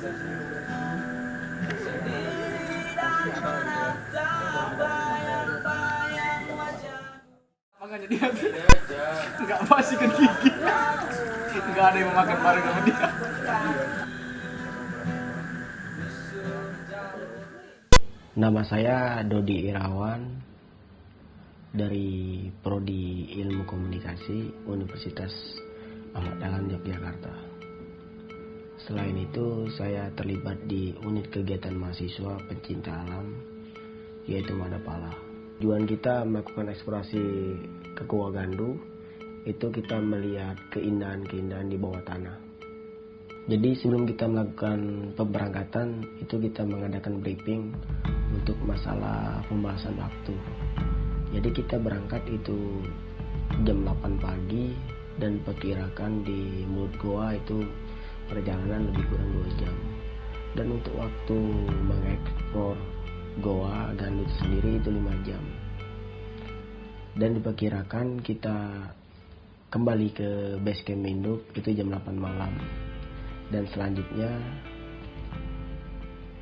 Makanya dia nggak pasti ke gigi, nggak ada yang mau makan bareng sama dia. Nama saya Dodi Irawan dari Prodi Ilmu Komunikasi Universitas Ahmad Dahlan Yogyakarta. Selain itu, saya terlibat di unit kegiatan mahasiswa pencinta alam, yaitu Madapala. Tujuan kita melakukan eksplorasi ke Goa Gandu, itu kita melihat keindahan-keindahan di bawah tanah. Jadi sebelum kita melakukan pemberangkatan, itu kita mengadakan briefing untuk masalah pembahasan waktu. Jadi kita berangkat itu jam 8 pagi dan perkirakan di mulut goa itu perjalanan lebih kurang 2 jam. Dan untuk waktu mengeksplor Goa Gandu sendiri itu 5 jam. Dan diperkirakan kita kembali ke base camp induk itu jam 8 malam. Dan selanjutnya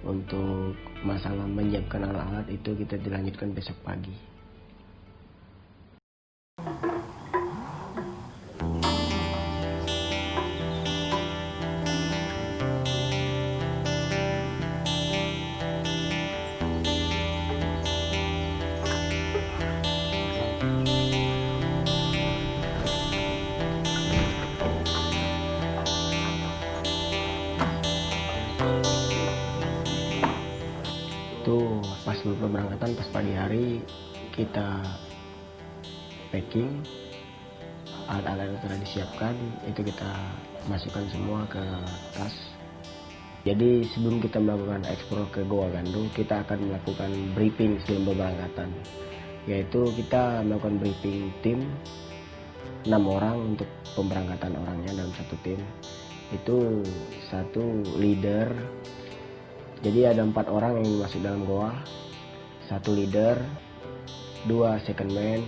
untuk masalah menyiapkan alat-alat itu kita dilanjutkan besok pagi. Itu pas pemberangkatan, pas pagi hari kita packing, alat-alat yang telah disiapkan itu kita masukkan semua ke tas. Jadi sebelum kita melakukan eksplor ke Goa Gandu, kita akan melakukan briefing sebelum pemberangkatan, yaitu kita melakukan briefing tim 6 orang untuk pemberangkatan orangnya dalam satu tim. Itu satu leader. Jadi ada 4 orang yang masuk dalam goa, 1 leader, 2 second man,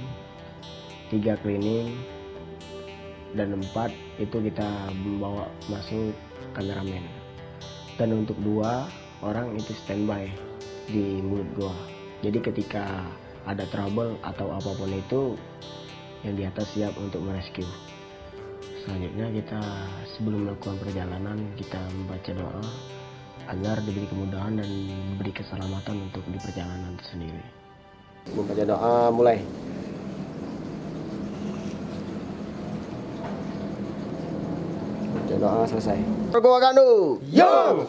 3 cleaning, dan 4 itu kita membawa masuk kameramen. Dan untuk 2 orang itu standby di mulut goa. Jadi ketika ada trouble atau apapun itu, yang di atas siap untuk merescue. Selanjutnya kita sebelum melakukan perjalanan kita membaca doa agar diberi kemudahan dan diberi keselamatan untuk di perjalanan itu sendiri. Membaca doa mulai. Baca doa selesai. Goa Gandu. Yo.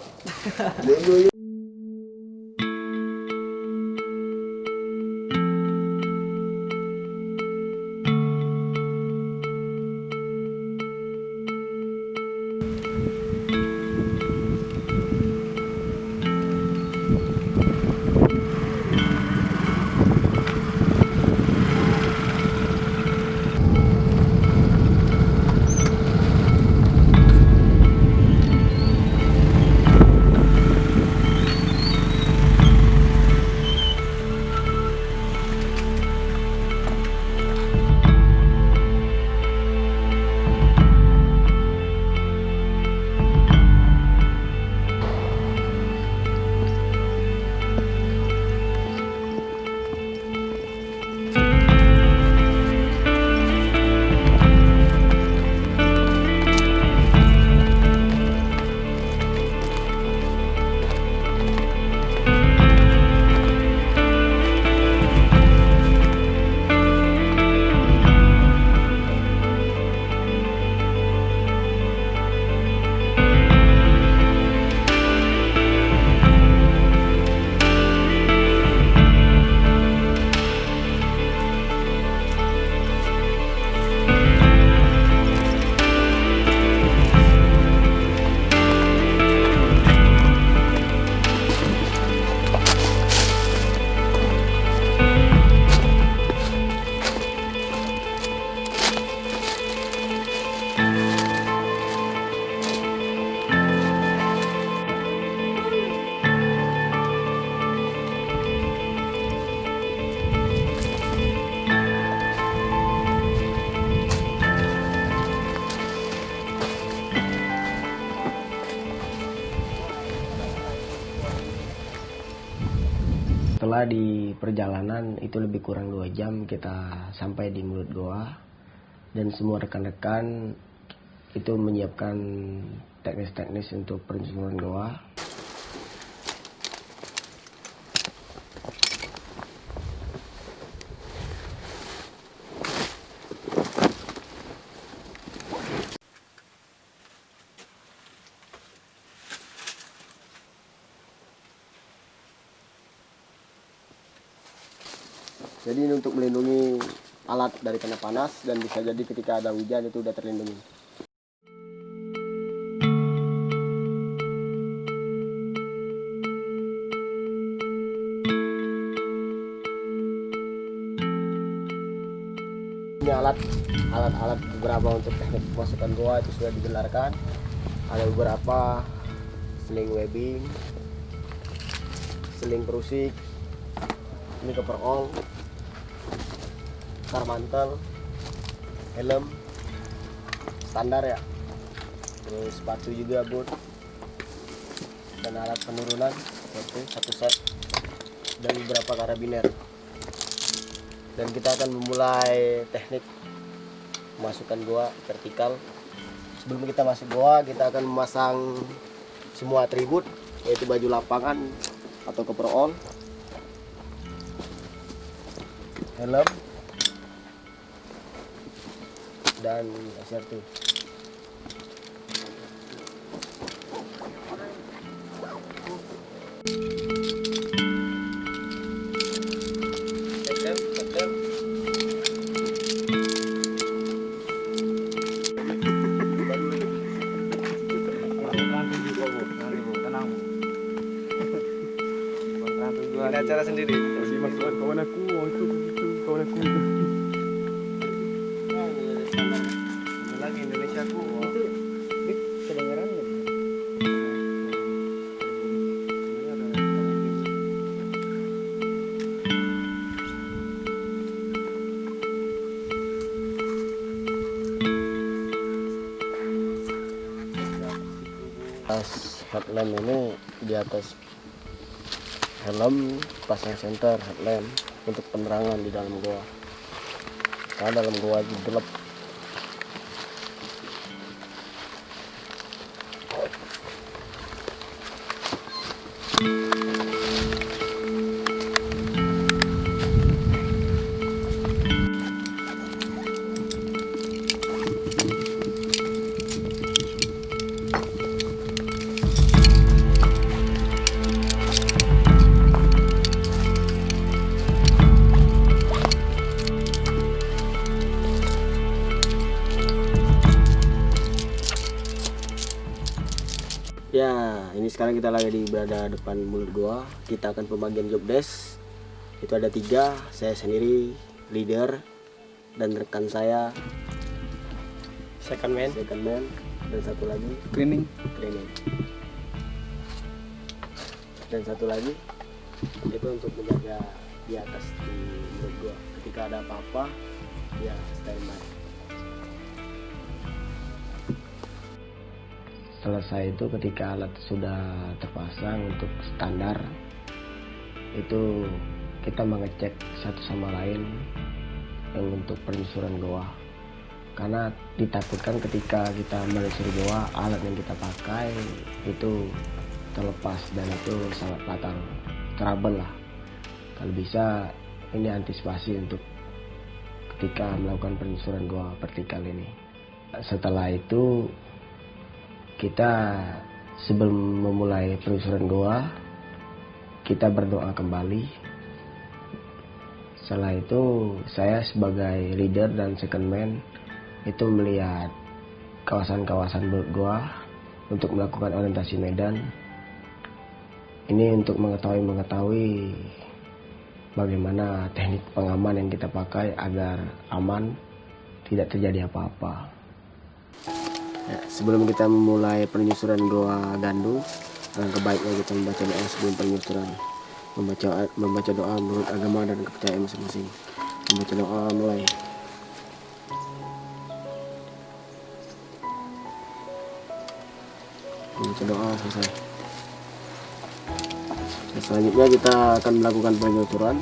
Setelah di perjalanan itu lebih kurang 2 jam kita sampai di mulut goa, dan semua rekan-rekan itu menyiapkan teknis-teknis untuk penyusunan goa. Jadi ini untuk melindungi alat dari kena panas, dan bisa jadi ketika ada hujan itu udah terlindungi. Ini alat beberapa untuk teknik pemasukan goa itu sudah dibenarkan. Ada beberapa sling webbing, sling perusik, ini coverall, mantel, helm standar ya, terus sepatu juga, boot, dan alat penurunan seperti satu set, dan beberapa karabiner. Dan kita akan memulai teknik memasukkan goa vertikal. Sebelum kita masuk goa, kita akan memasang semua atribut, yaitu baju lapangan atau coverall, helm, dan SRT. Ada acara sendiri. Masih masuk kawan aku, itu kawan aku itu. Lagi Indonesia aku. Itu kedengaran ya? Headlamp ini di atas helm pasang senter headlamp untuk penerangan di dalam goa, karena dalam goa itu gelap. Ya, ini sekarang kita lagi berada depan mulut goa. Kita akan pembagian job desk. Itu ada 3, saya sendiri leader, dan rekan saya second man, dan satu lagi Cleaning. Dan satu lagi itu untuk menjaga di atas di mulut goa. Ketika ada apa-apa, ya standby. Selesai itu ketika alat sudah terpasang untuk standar, itu kita mengecek satu sama lain yang untuk penyusuran goa, karena ditakutkan ketika kita menyusur goa alat yang kita pakai itu terlepas, dan itu sangat fatal, trouble lah. Kalau bisa ini antisipasi untuk ketika melakukan penyusuran goa vertikal ini. Setelah itu kita sebelum memulai penelusuran goa, kita berdoa kembali. Setelah itu saya sebagai leader dan second man itu melihat kawasan-kawasan mulut goa untuk melakukan orientasi medan. Ini untuk mengetahui bagaimana teknik pengaman yang kita pakai agar aman, tidak terjadi apa-apa. Ya, sebelum kita memulai penyusuran goa Gandu, alangkah baiknya kita membaca doa sebelum penyusuran. Membaca doa menurut agama dan kepercayaan masing-masing. Membaca doa mulai. Membaca doa selesai. Selanjutnya kita akan melakukan penyelusuran.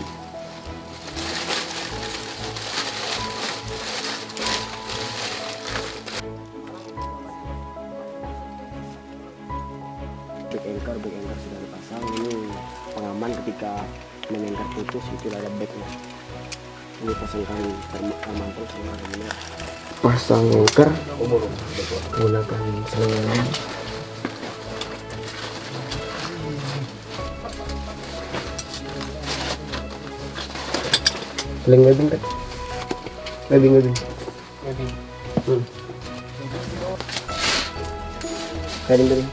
Back anchor sudah dipasang. Ini pengaman ketika main anchor putus, itu ada backnya. Ini pasangkan mantel sama remnya. Pasang anchor menggunakan selang. Webbing kan? Webbing. Webbing.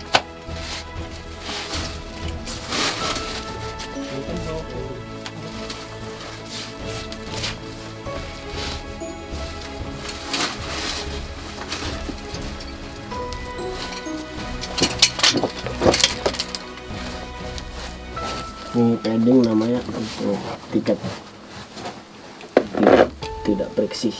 Ini padding namanya untuk tiket tidak friksi.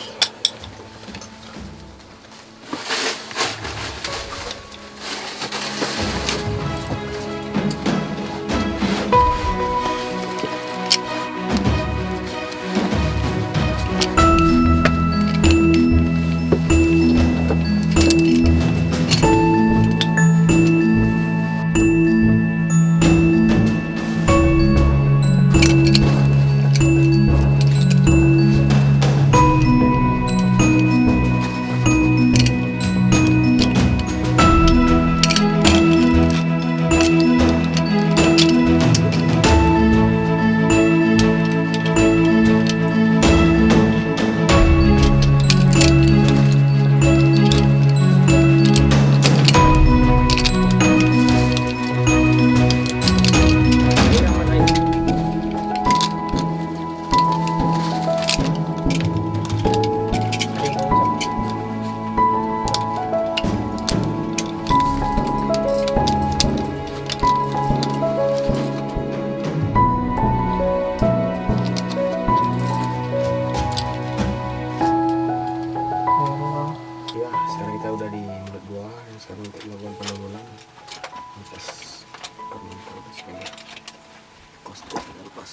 Sekarang untuk melakukan penurunan atas permintaan supaya kostum tidak lepas.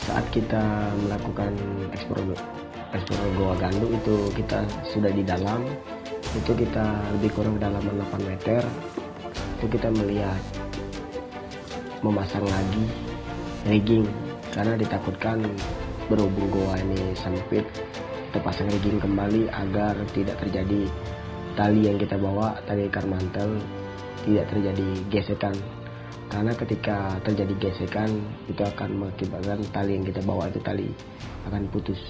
Saat kita melakukan eksplor Goa Ganduk itu kita sudah di dalam, itu kita lebih kurang kedalaman 8 meter. Itu kita melihat memasang lagi rigging karena ditakutkan berhubung goa ini sempit, kita pasang rigging kembali agar tidak terjadi tali yang kita bawa, tali ikat mantel, tidak terjadi gesekan. Karena ketika terjadi gesekan itu akan mengakibatkan tali yang kita bawa itu tali akan putus.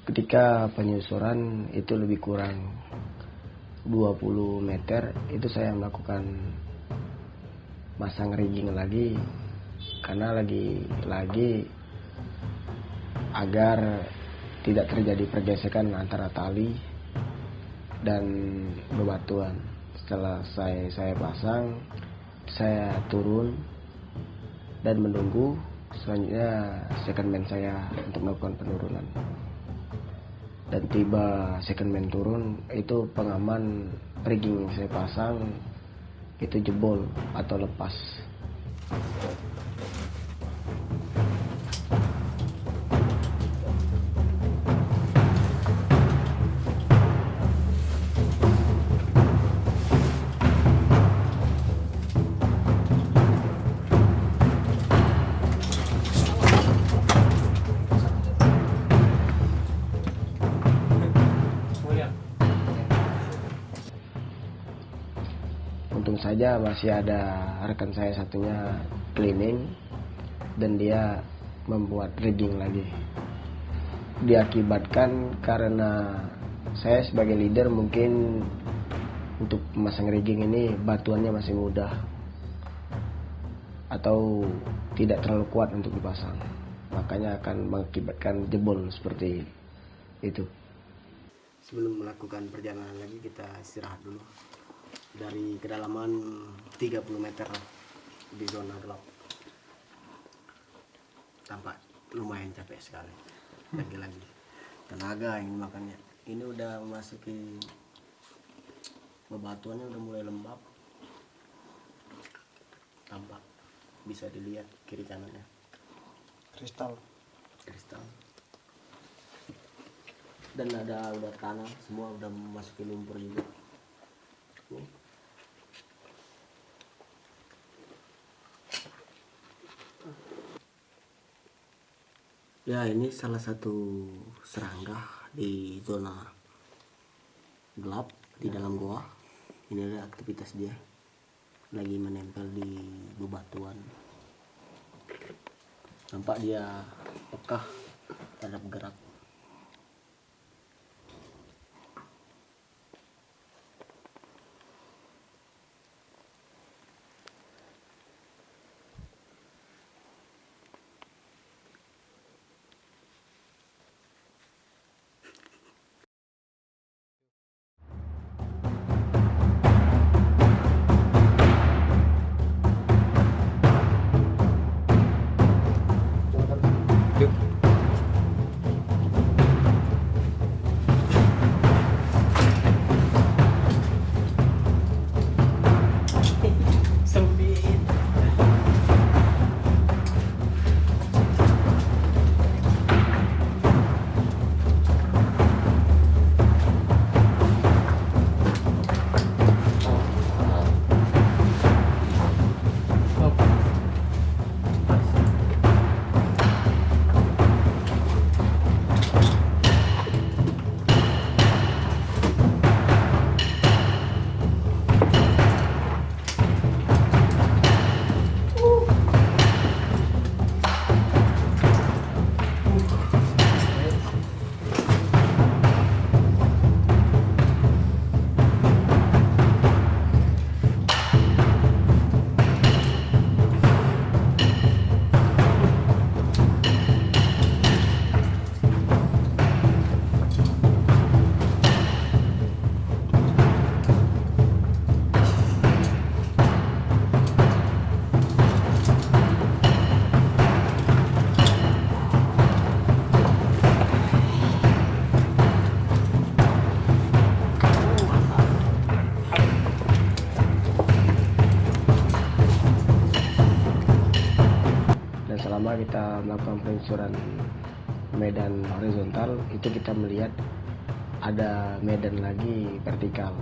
Ketika penyusuran itu lebih kurang 20 meter, itu saya melakukan masang rigging lagi, karena lagi agar tidak terjadi pergesekan antara tali dan bebatuan. Setelah saya pasang, saya turun dan menunggu selanjutnya second man saya untuk melakukan penurunan. Dan tiba second man turun, itu pengaman rigging yang saya pasang itu jebol atau lepas. Untung saja masih ada rekan saya satunya cleaning dan dia membuat rigging lagi. Diakibatkan karena saya sebagai leader mungkin untuk memasang rigging ini batuannya masih mudah atau tidak terlalu kuat untuk dipasang, makanya akan mengakibatkan jebol seperti itu. Sebelum melakukan perjalanan lagi, kita istirahat dulu. Dari kedalaman 30 meter di zona gelap, tampak lumayan capek sekali. Lagi-lagi tenaga yang dimakannya. Ini udah memasuki, bebatuannya udah mulai lembab, tampak bisa dilihat kiri kanannya kristal, dan ada udah tanah semua, udah memasuki lumpur juga. Ya, ini salah satu serangga di zona gelap di dalam goa. Ini ada aktivitas dia, lagi menempel di bebatuan. Nampak dia peka terhadap gerak. Dan selama kita melakukan penyusuran medan horizontal, itu kita melihat ada medan lagi vertikal.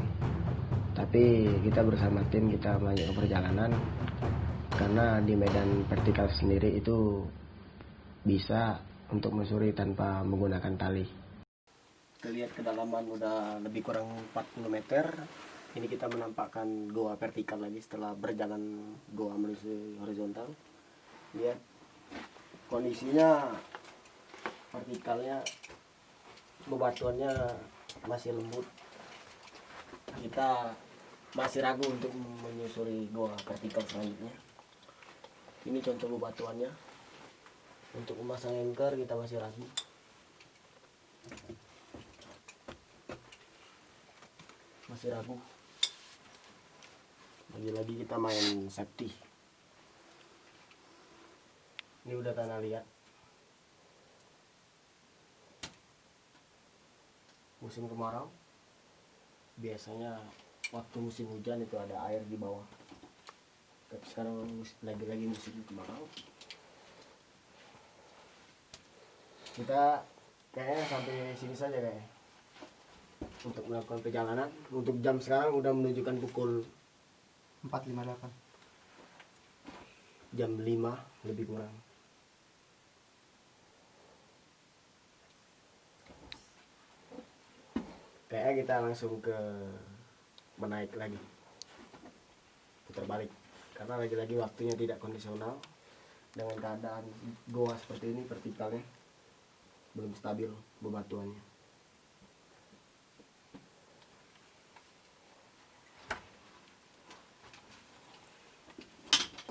Tapi kita bersama tim kita melanjutkan perjalanan karena di medan vertikal sendiri itu bisa untuk menyusuri tanpa menggunakan tali. Kita lihat kedalaman udah lebih kurang 40 meter. Ini kita menampakkan goa vertikal lagi setelah berjalan goa menuju horizontal. Lihat kondisinya vertikalnya, bebatuannya masih lembut. Kita masih ragu untuk menyusuri goa vertikal selanjutnya. Ini contoh bebatuannya. Untuk memasang anchor kita masih ragu. Masih ragu. Lagi-lagi kita main safety. Ini udah tanah liat. Musim kemarau. Biasanya waktu musim hujan itu ada air di bawah. Tapi sekarang lagi-lagi musim kemarau. Kita kayaknya sampai sini saja kayaknya untuk melakukan perjalanan. Untuk jam sekarang udah menunjukkan pukul 4.58. jam 5 lebih kurang. Kayaknya kita langsung ke menaik lagi, putar balik, karena lagi-lagi waktunya tidak kondisional. Dengan keadaan goa seperti ini, vertikalnya belum stabil bebatuannya.